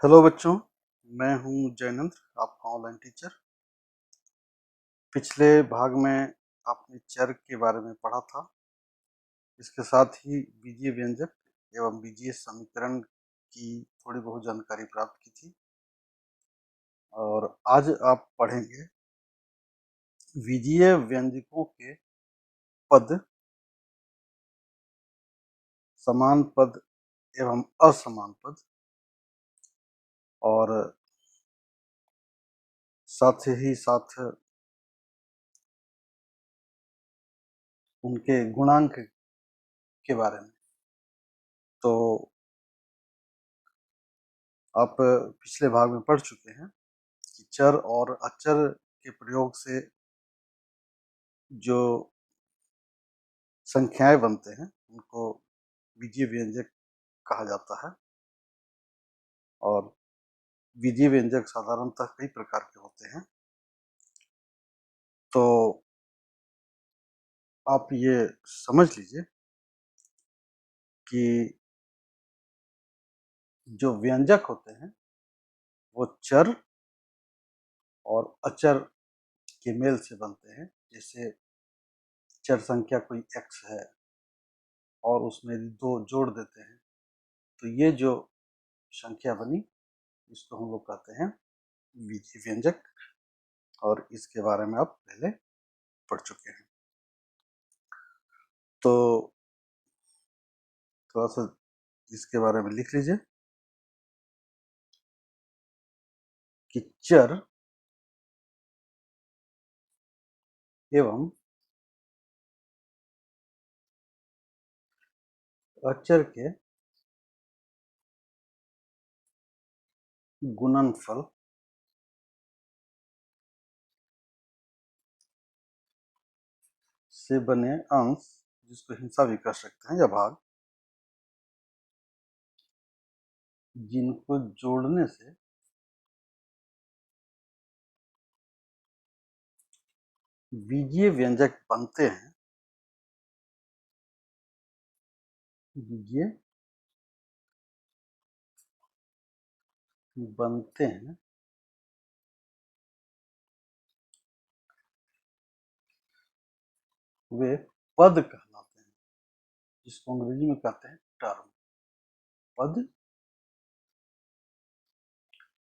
Hello बच्चों, मैं हूं जैनंद्र, आपका ऑनलाइन टीचर। पिछले भाग में आपने चर के बारे में पढ़ा था। इसके साथ ही बीजीय व्यंजक एवं बीजीय समीकरण की थोड़ी बहुत जानकारी प्राप्त की थी। और आज आप पढ़ेंगे बीजीय व्यंजकों के पद, समान पद एवं असमान पद, और साथ ही साथ उनके गुणांक के बारे में। तो आप पिछले भाग में पढ़ चुके हैं कि चर और अचर के प्रयोग से जो संख्याएं बनते हैं उनको बीजीय व्यंजक कहा जाता है। और बीजीय व्यंजक साधारणतः कई प्रकार के होते हैं। तो आप ये समझ लीजिए कि जो व्यंजक होते हैं वो चर और अचर के मेल से बनते हैं। जैसे चर संख्या कोई x है और उसमें दो जोड़ देते हैं तो ये जो संख्या बनी इसको हम लोग कहते हैं बीजीय व्यंजक। और इसके बारे में आप पहले पढ़ चुके हैं। तो थोड़ा सा इसके बारे में लिख लीजिए कि चर एवं अचर के गुणनफल से बने अंश, जिसको हिंसा भी कर सकते हैं या भाग, जिनको जोड़ने से बीजीय व्यंजक बनते हैं, बीजीय बनते हैं, वे पद कहलाते हैं, जिसको अंग्रेजी में कहते हैं टर्म। पद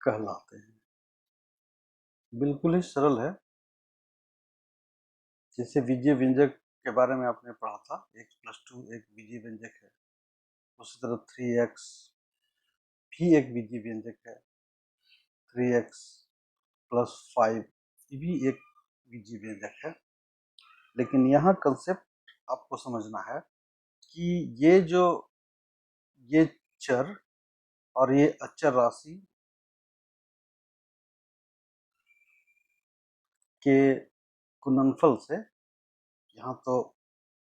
कहलाते हैं। बिल्कुल ही सरल है। जैसे बीजीय व्यंजक के बारे में आपने पढ़ा था, x+2 एक बीजीय व्यंजक है। उसी तरह 3x भी एक बीजीय व्यंजक है। 3x+5 ये भी एक बीजीय व्यंजक है। लेकिन यहाँ कंसेप्ट आपको समझना है कि ये चर और ये अचर राशि के गुणनफल से, यहाँ तो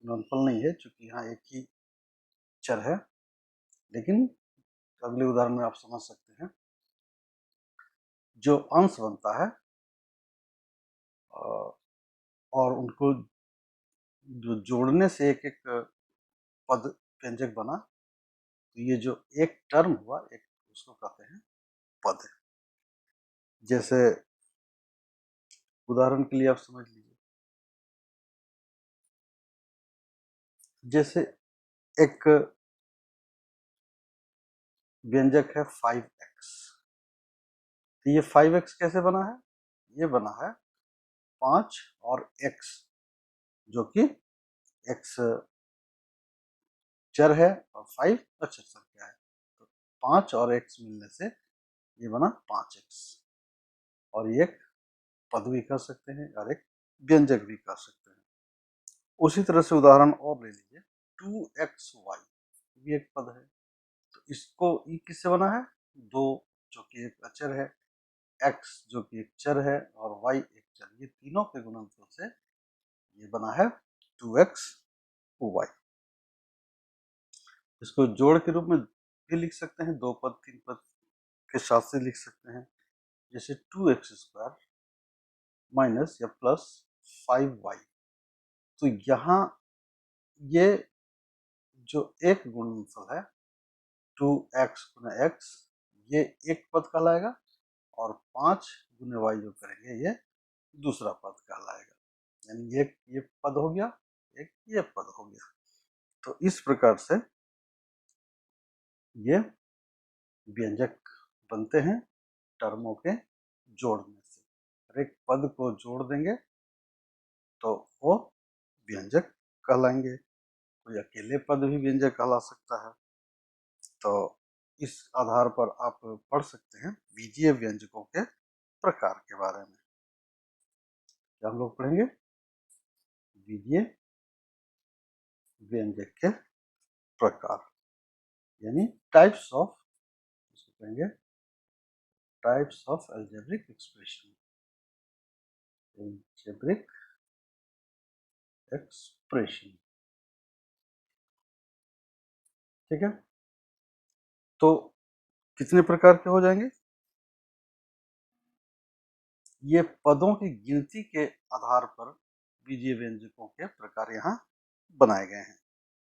गुणनफल नहीं है क्योंकि यहाँ एक ही चर है, लेकिन अगले उदाहरण में आप समझ सकते हैं, जो अंश बनता है और उनको जो जोड़ने से एक एक पद व्यंजक बना, तो ये जो एक टर्म हुआ, एक उसको कहते हैं पद। जैसे उदाहरण के लिए आप समझ लीजिए, जैसे एक व्यंजक है 5x। तो ये 5x कैसे बना है? ये बना है 5 और x, जो कि x चर है और 5 अचर संख्या है। तो 5 और x मिलने से ये बना 5x। और ये एक पद भी कर सकते हैं और एक व्यंजक भी कर सकते हैं। उसी तरह से उदाहरण और ले लीजिए, 2xy भी एक पद है। तो इसको ये किससे बना है? 2 जो कि एक अचर है, x जो कि एक चर है और y एक चर, ये तीनों के गुणनफल से ये बना है 2xy। इसको जोड़ के रूप में भी लिख सकते हैं, 2 पद 3 पद के साथ से लिख सकते हैं। जैसे 2x² माइनस या प्लस 5y। तो यहाँ ये जो एक गुणनफल है 2x गुना x, ये एक पद कहलाएगा, और 5 गुने y जो करेंगे ये दूसरा पद कहलाएगा। यानी एक ये पद हो गया, एक ये पद हो गया। तो इस प्रकार से ये व्यंजक बनते हैं टर्मों के जोड़ने से। और एक पद को जोड़ देंगे तो वो व्यंजक कहलाएंगे। कोई अकेले पद भी व्यंजक कहला सकता है। तो इस आधार पर आप पढ़ सकते हैं बीजीय व्यंजकों के प्रकार के बारे में। क्या हम लोग पढ़ेंगे? बीजीय व्यंजक के प्रकार, यानी टाइप्स ऑफ, इसको कहेंगे types of algebraic expression. Algebraic expression, ठीक है। तो कितने प्रकार के हो जाएंगे? ये पदों की गिनती के आधार पर बीजीय व्यंजकों के प्रकार यहाँ बनाए गए हैं।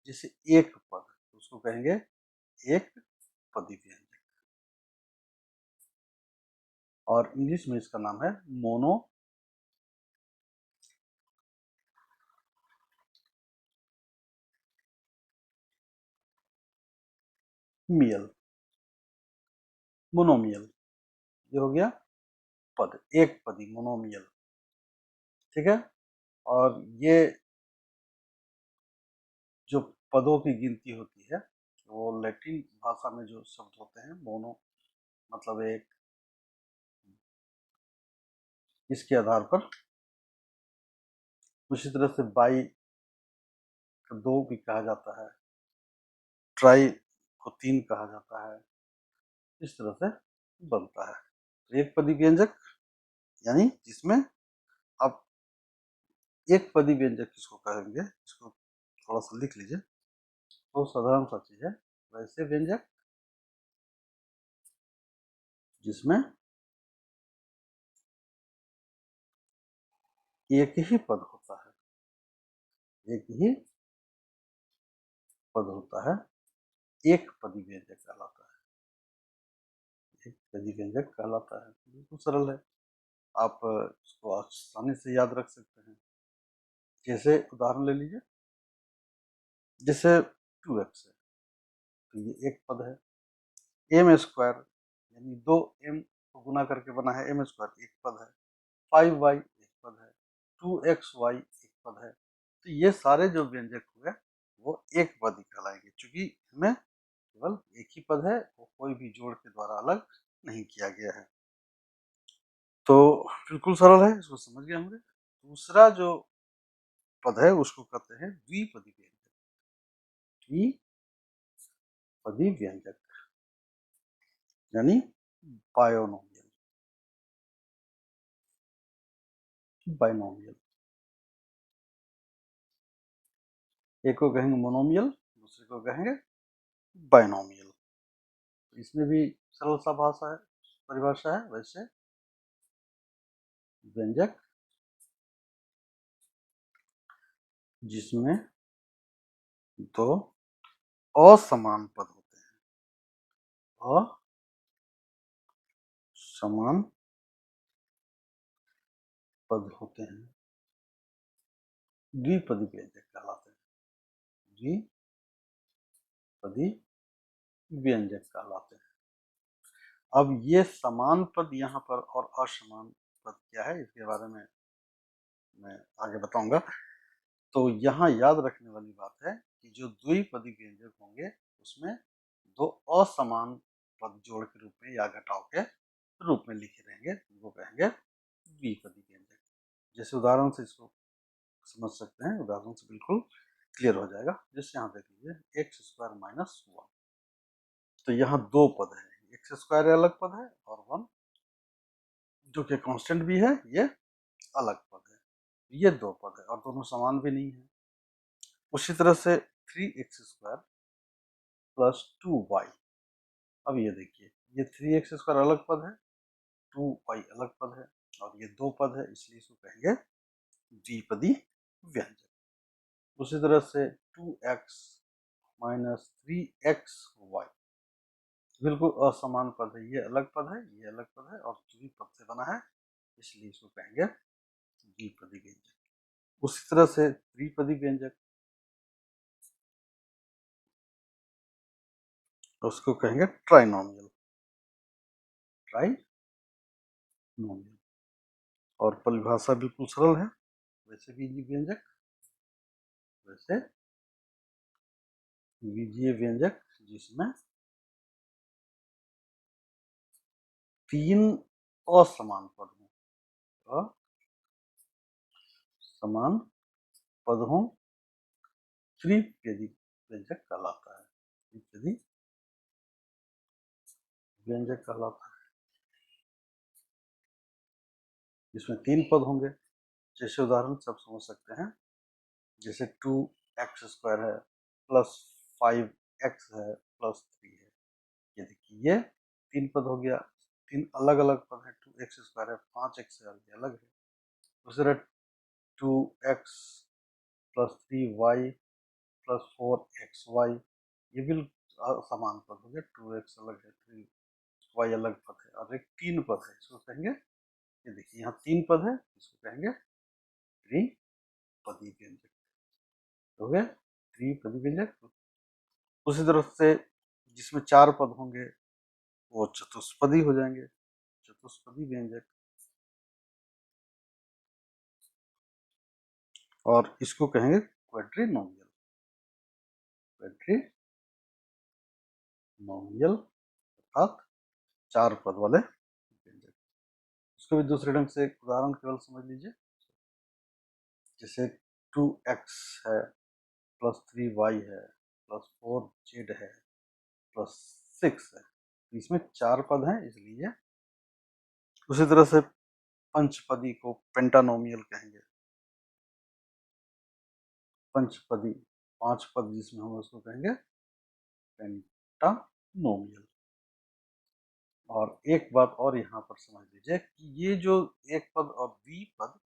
जैसे एक पद, उसको कहेंगे एक पदी व्यंजक, और इंग्लिश में इसका नाम है मोनो मियल, मोनोमियल। ये हो गया पद, एक पदी मोनोमियल, ठीक है। और ये जो पदों की गिनती होती है वो लैटिन भाषा में जो शब्द होते हैं मोनो मतलब एक, इसके आधार पर उसी तरह से बाई को 2 भी कहा जाता है, ट्राई को 3 कहा जाता है, इस तरह से बनता है। तो एक पदी व्यंजक यानी जिसमें आप एक पदी व्यंजक किसको कहेंगे, इसको थोड़ा सा लिख लीजिए, तो साधारण सा चीज है। वैसे व्यंजक जिसमें एक ही पद होता है, एक ही पद होता है, एक पदी व्यंजक कहलाता है। एक पदी व्यंजक कहलाता है, बिल्कुल सरल है, आप इसको आसानी से याद रख सकते हैं। जैसे उदाहरण ले लीजिए, जैसे 2x है, तो ये एक पद है। एम स्क्वायर यानी 2m को गुना करके बना है एम स्क्वायर, एक पद है। 5y एक पद है, 2xy एक पद है। तो ये सारे जो व्यंजक हुए वो एक पद ही कहलाएंगे, क्योंकि इसमें केवल एक ही पद है, वो कोई भी जोड़ के द्वारा अलग नहीं किया गया है। तो बिल्कुल सरल है, इसको समझ गए होंगे। दूसरा जो पद है उसको कहते हैं द्विपदी व्यंजक। द्विपदी व्यंजक यानी बायोनोमियल, बाइनोमियल। एक को कहेंगे मोनोमियल, दूसरे को कहेंगे बाइनोमियल। इसमें भी सरल सा भाषा है, परिभाषा है। वैसे व्यंजक जिसमें दो असमान पद होते हैं, असमान पद होते हैं, द्विपदी व्यंजक कहलाते हैं, द्विपदी व्यंजक कहलाते हैं। अब ये समान पद यहाँ पर और असमान पद क्या है, इसके बारे में मैं आगे बताऊंगा। तो यहाँ याद रखने वाली बात है कि जो द्विपदी व्यंजक होंगे उसमें दो असमान पद जोड़ के रूप में या घटाव के रूप में लिखे रहेंगे, उनको कहेंगे द्विपदी व्यंजक। जैसे उदाहरण से इसको समझ सकते हैं, उदाहरण से बिल्कुल क्लियर हो जाएगा। जैसे यहाँ देख लीजिए एक्स स्क्वायर माइनस 1, तो यहाँ दो पद है, एक्स स्क्वायर अलग पद है और 1 जो कि कांस्टेंट भी है ये अलग पद है। ये दो पद है और दोनों समान भी नहीं है। उसी तरह से 3x² प्लस 2y, अब ये देखिए ये 3x² अलग पद है, 2y अलग पद है, और ये दो पद है, इसलिए इसको कहेंगे द्विपदी व्यंजक। उसी तरह से 2x माइनस 3xy, बिल्कुल असमान पद है, ये अलग पद है, ये अलग पद है और द्विपद से बना है, इसलिए इसको कहेंगे द्विपदी व्यंजक। उसी तरह से त्रिपदी व्यंजक, उसको कहेंगे ट्राइनोमियल, ट्राइनोमियल। और परिभाषा बिल्कुल सरल है, वैसे बीजीय व्यंजक, वैसे बीजीय व्यंजक जिसमें तीन असमान पद हों, असमान पद हों, त्रिपदी व्यंजक कहलाता है, त्रिपदी व्यंजक कहलाता है। इसमें तीन पद होंगे, जैसे उदाहरण सब समझ सकते हैं, जैसे 2x² है प्लस 5x है प्लस 3 है, ये देखिए ये तीन पद हो गया, तीन अलग अलग पद है, 2x² है, 5x है, ये अलग है। दूसरा 2x plus 3y plus 4xy, ये भी समान पद हो गया, 2x अलग है, 3y अलग पद है, और एक तीन पद है, इसको कहेंगे, ये देखिए यहाँ तीन पद है, इसको कहेंगे त्रिपदी व्यंजक, हो गया त्रिपदी व्यंजक। उसी तरह से जिसमें चार पद होंगे वो चतुष्पदी हो जाएंगे, चतुष्पदी व्यंजक। और इसको कहेंगे क्वाड्रिनोमियल, क्वाड्रिनोमियल अर्थात चार पद वाले व्यंजक। इसको भी दूसरे ढंग से एक उदाहरण केवल समझ लीजिए, जैसे 2x है प्लस 3y है प्लस 4z है प्लस 6 है, इसमें चार पद हैं इसलिए। उसी तरह से पंचपदी को पेंटानोमियल कहेंगे, पंचपदी पांच पद जिसमें हम उसको कहेंगे पेंटानोमियल। और एक बात और यहाँ पर समझ लीजिए कि ये जो एक पद और द्विपद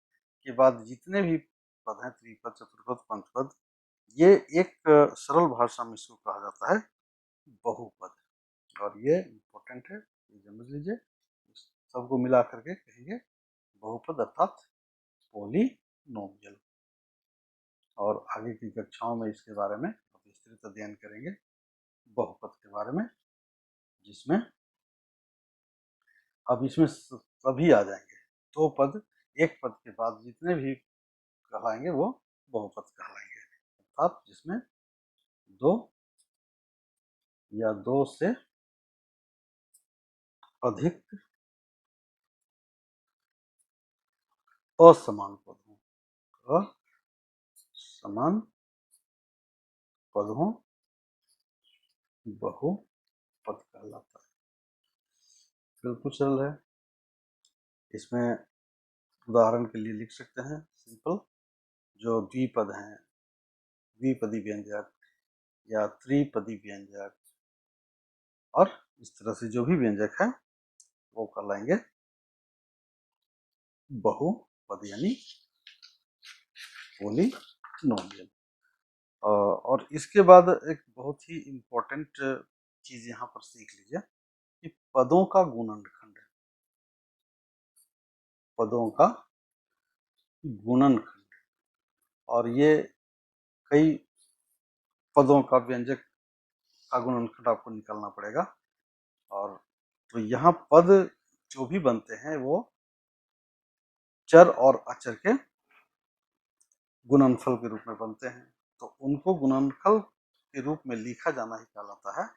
के बाद जितने भी पद हैं, त्रिपद चतुर्पद पंचपद, ये एक सरल भाषा में इसको कहा जाता है बहुपद। और ये इम्पोर्टेंट है, ये समझ लीजिए, सबको मिला करके कहेंगे बहुपद अर्थात पॉलीनोमियल। और आगे की कक्षाओं में इसके बारे में विस्तृत अध्ययन करेंगे, बहुपद के बारे में, जिसमें अब इसमें सभी आ जाएंगे, दो पद एक पद के बाद जितने भी कहलाएंगे वो बहुपद कहलाएंगे, अर्थात जिसमें दो या दो से अधिक असमान पद हों, असमान पद हों, बहुपद कहलाता है। बिल्कुल सरल है, इसमें उदाहरण के लिए लिख सकते हैं सिंपल, जो द्विपद हैं, द्विपदी व्यंजक या त्रिपदी व्यंजक, और इस तरह से जो भी व्यंजक है वो कहलाएंगे बहुपद यानी पॉलीनोमियल। और इसके बाद एक बहुत ही इम्पोर्टेंट चीज यहाँ पर सीख लीजिए कि पदों का गुणनखंड, पदों का गुणनखंड, और ये कई पदों का व्यंजक का गुणनखंड आपको निकालना पड़ेगा। और तो यहाँ पद जो भी बनते हैं वो चर और अचर के गुणनफल के रूप में बनते हैं, तो उनको गुणनफल के रूप में लिखा जाना ही कहलाता है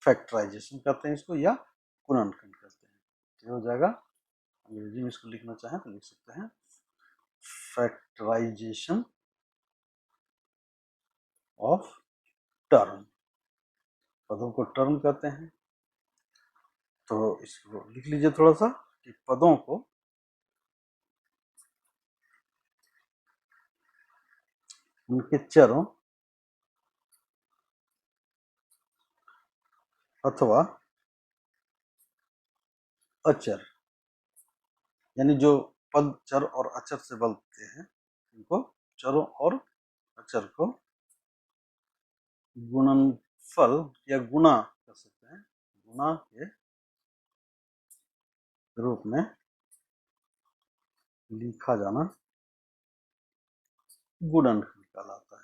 फैक्टराइजेशन कहते हैं इसको, या गुणनखंड कहते हैं। ये हो जाएगा, अंग्रेजी में इसको लिखना चाहें तो लिख सकते हैं फैक्टराइजेशन ऑफ टर्म, पदों को टर्म कहते हैं। तो इसको लिख लीजिए थोड़ा सा कि पदों को उनके चरों अथवा अचर, यानी जो पद चर और अचर से बनते हैं उनको चरों और अचर को गुणनफल फल या गुणा कर सकते हैं, गुणा के रूप में लिखा जाना गुणनखंड कहलाता है।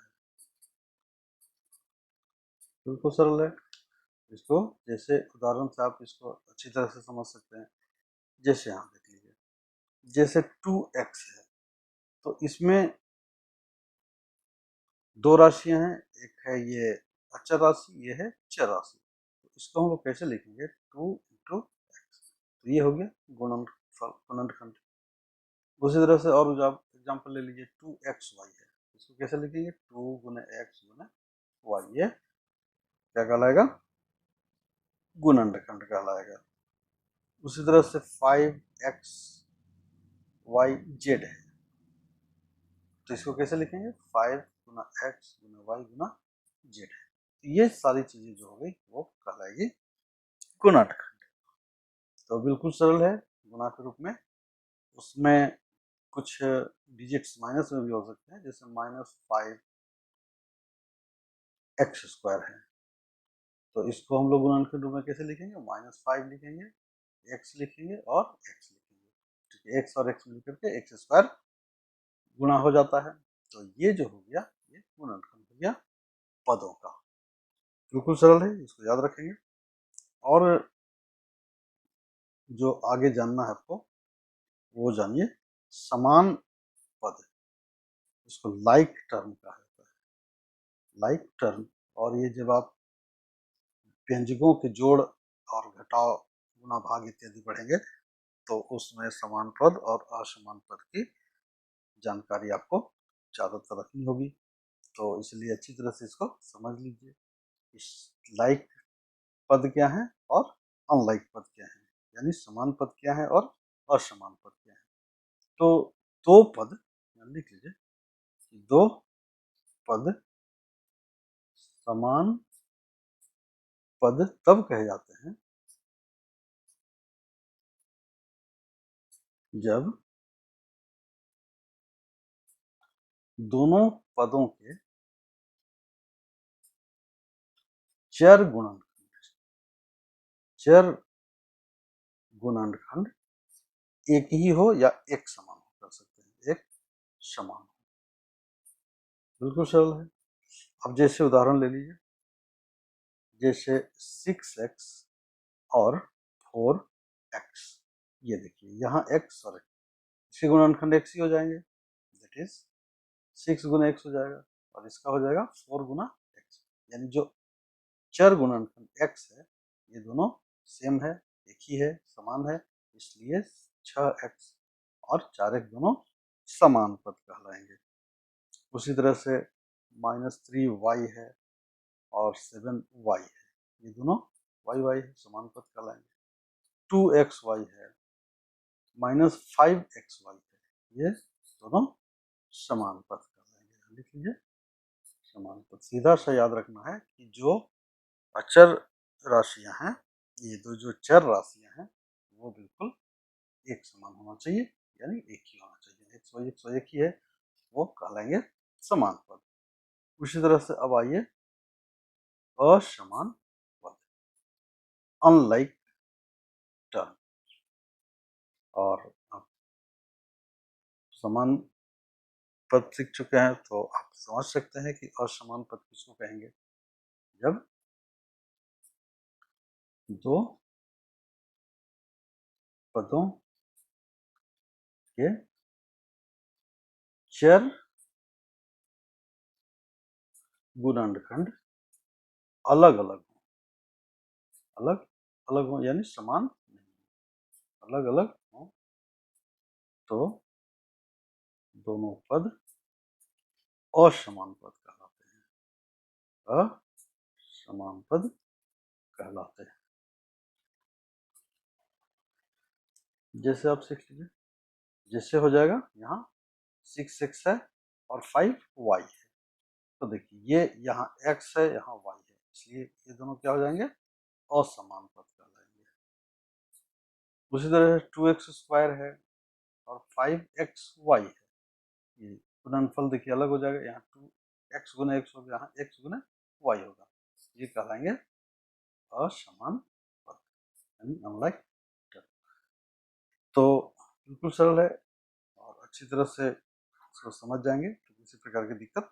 बिल्कुल सरल है। इसको जैसे उदाहरण से आप इसको अच्छी तरह से समझ सकते हैं। जैसे यहाँ देख लीजिए, जैसे 2x है, तो इसमें दो राशियां हैं, एक है ये अचर राशि, ये है चर राशि। तो इसको हम लोग कैसे लिखेंगे, 2 इंटू एक्स, तो ये हो गया गुणनखंड। उसी तरह से और एग्जाम्पल ले लीजिए, 2xy है, इसको कैसे लिखेंगे, 2 गुना एक्स गुना वाई, ये क्या कहलाएगा, गुणनखंड कहलाएगा। उसी तरह से 5xyz है, तो इसको कैसे लिखेंगे, 5 गुना एक्स गुना वाई गुना जेड है। तो ये सारी चीजें जो हो गई वो कहलाएगी गुणनखंड। तो बिल्कुल सरल है गुणा के रूप में। उसमें कुछ डिजिट्स माइनस में भी हो सकते हैं, जैसे -5x² है, तो इसको हम लोग गुणनखंड रूप में कैसे लिखेंगे, -5 लिखेंगे, x लिखेंगे और x लिखेंगे। ठीक है, x और x मिलकर के x² गुणा हो जाता है। तो ये जो हो गया, ये गुणनखंड हो गया पदों का। बिल्कुल सरल है, इसको याद रखेंगे। और जो आगे जानना है आपको वो जानिए, समान पद, इसको लाइक टर्म कहा जाता है, लाइक टर्म। और ये जब आप व्यंजकों के जोड़ और घटाव, गुणा भाग इत्यादि पढ़ेंगे, तो उसमें समान पद और असमान पद की जानकारी आपको ज्यादातर रखनी होगी। तो इसलिए अच्छी तरह से इसको समझ लीजिए, इस लाइक पद क्या है और अनलाइक पद क्या है, यानी समान पद क्या है और असमान पद क्या है। तो दो पद, लिख लीजिए, दो पद समान पद तब कहे जाते हैं जब दोनों पदों के चर गुणनखंड एक ही हो या एक समान हो, कर सकते हैं एक समान हो। बिल्कुल सरल है। अब जैसे उदाहरण ले लीजिए, जैसे 6x और 4x, ये देखिए यहाँ x और इसके गुणनखंड x ही हो जाएंगे, दैट इज 6 गुना x हो जाएगा और इसका हो जाएगा 4 गुना x, यानी जो चर गुणनखंड x है ये दोनों सेम है, एक ही है, समान है, इसलिए 6x और 4x दोनों समान पद कहलाएंगे। उसी तरह से -3y है और 7y है, ये दोनों y है, समान पद कहलाएंगे। 2xy है, -5xy है, ये दोनों समान पद कहलाएंगे। लिख लीजिए, समान पद। सीधा सा याद रखना है कि जो अचर राशियां हैं, ये दो जो चर राशियां हैं, वो बिल्कुल एक समान होना चाहिए, यानी एक ही होना चाहिए, एक्स वाई एक ही है, वो कहलाएंगे समान पद। उसी तरह से अब आइए असमान पद, अनलाइक टर्म। और आप समान पद सीख चुके हैं तो आप समझ सकते हैं कि असमान पद किसको कहेंगे, जब दो पदों के चर गुणनखंड अलग अलग हो, यानी समान नहीं, अलग अलग हो, तो दोनों पद असमान पद कहलाते हैं, असमान पद कहलाते हैं। जैसे आप सीख लीजिए, जैसे हो जाएगा यहाँ 6x है और 5y है, तो देखिए ये यहाँ x है, यहाँ y है, इसलिए ये दोनों क्या हो जाएंगे, असमान पद कहलाएंगे। उसी तरह 2x² है और 5xy है, ये गुणनफल देखिए अलग हो जाएगा, यहाँ 2x गुना x होगा, यहाँ x गुना y होगा, ये कहलाएंगे असमान पद, यानी अनलाइक टर्म। तो बिल्कुल सरल है और अच्छी तरह से इसको समझ जाएंगे तो किसी प्रकार की दिक्कत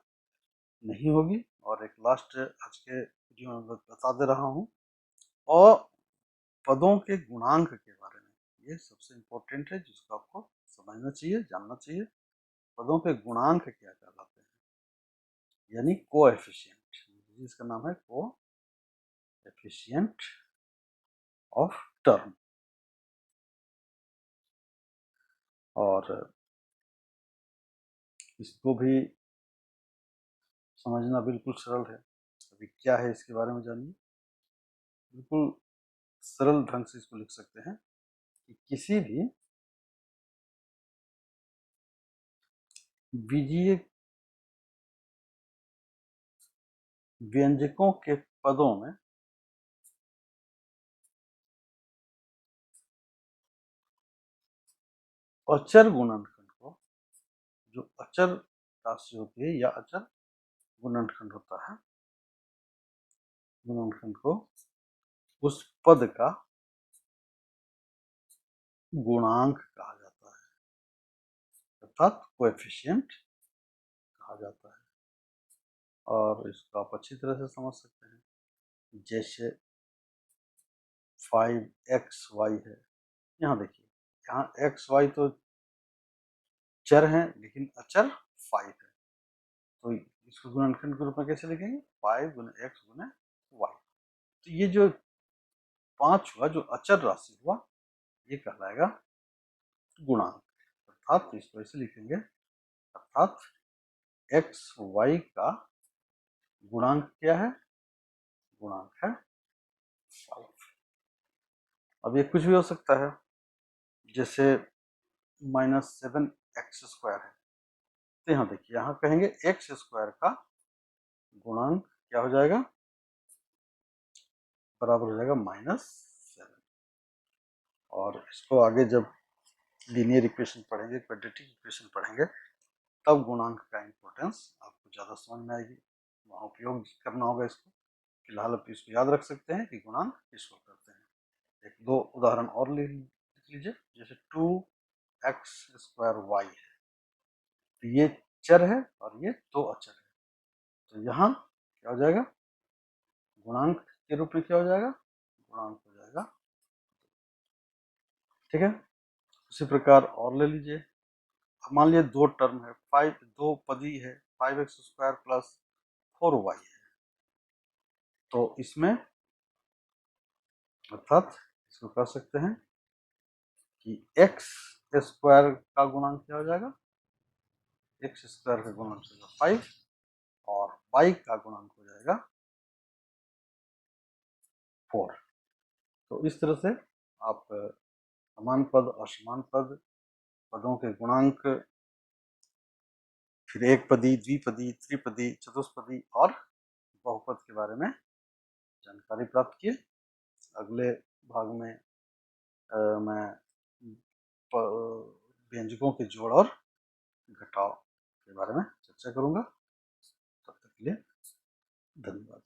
नहीं होगी। और एक लास्ट आज के वीडियो में बता दे रहा हूँ, और पदों के गुणांक के बारे में, ये सबसे इम्पोर्टेंट है जिसको आपको समझना चाहिए, जानना चाहिए। पदों के गुणांक क्या कहलाते हैं, यानी कोएफिशिएंट, जिसका नाम है कोएफिशिएंट ऑफ टर्म। और इसको भी समझना बिल्कुल सरल है। अभी क्या है इसके बारे में जानिए। बिल्कुल सरल ढंग से इसको लिख सकते हैं कि किसी भी बीजीय व्यंजकों के पदों में अचर गुणनखंड को, जो अचर राशि होती है या अचर गुणनखंड होता है, गुणनखंड को उस पद का गुणांक कहा जाता है, अर्थात कोएफिशिएंट कहा जाता है। और इसको आप अच्छी तरह से समझ सकते हैं, जैसे 5xy है, यहाँ देखिए, यहाँ xy तो चर हैं लेकिन अचर 5 है, तो इसको गुणनखंड के रूप में कैसे लिखेंगे, 5 गुणे x गुणे y। तो ये जो 5 हुआ, जो अचर राशि हुआ, ये कहलाएगा गुणांक, अर्थात इसको ऐसे लिखेंगे, अर्थात एक्स वाई का गुणांक क्या है, गुणांक है 5। अब ये कुछ भी हो सकता है, जैसे -7x² है, तो यहाँ देखिए, यहाँ कहेंगे x² का गुणांक क्या हो जाएगा, बराबर हो जाएगा -7। और इसको आगे जब लीनियर इक्वेशन पढ़ेंगे, क्वाड्रेटिक इक्वेशन पढ़ेंगे, तब गुणांक का इम्पोर्टेंस आपको ज़्यादा समझ में आएगी, वहाँ उपयोग करना होगा इसको। फिलहाल आप इसको याद रख सकते हैं कि गुणांक किसको करते हैं। एक दो उदाहरण और लिख लीजिए, जैसे 2x² y है, तो ये चर है और ये दो अचर है, तो यहाँ क्या हो जाएगा, गुणांक के रूप में क्या हो जाएगा, गुणांक हो जाएगा, ठीक है। उसी प्रकार और ले लीजिए, मान लीजिए दो टर्म है, 5, दो पदी है, 5x² प्लस 4y है, तो इसमें अर्थात इसको कह सकते हैं कि x² का गुणांक क्या हो जाएगा, x² का गुणांक हो जाएगा 5 और y का गुणांक हो जाएगा 4। तो इस तरह से आप समान पद, असमान पद, पदों के गुणांक, फिर एक पदी, द्विपदी, त्रिपदी, चतुष्पदी और बहुपद के बारे में जानकारी प्राप्त किए। अगले भाग में मैं व्यंजकों के जोड़ और घटाव के बारे में चर्चा करूंगा। तब तक के लिए धन्यवाद।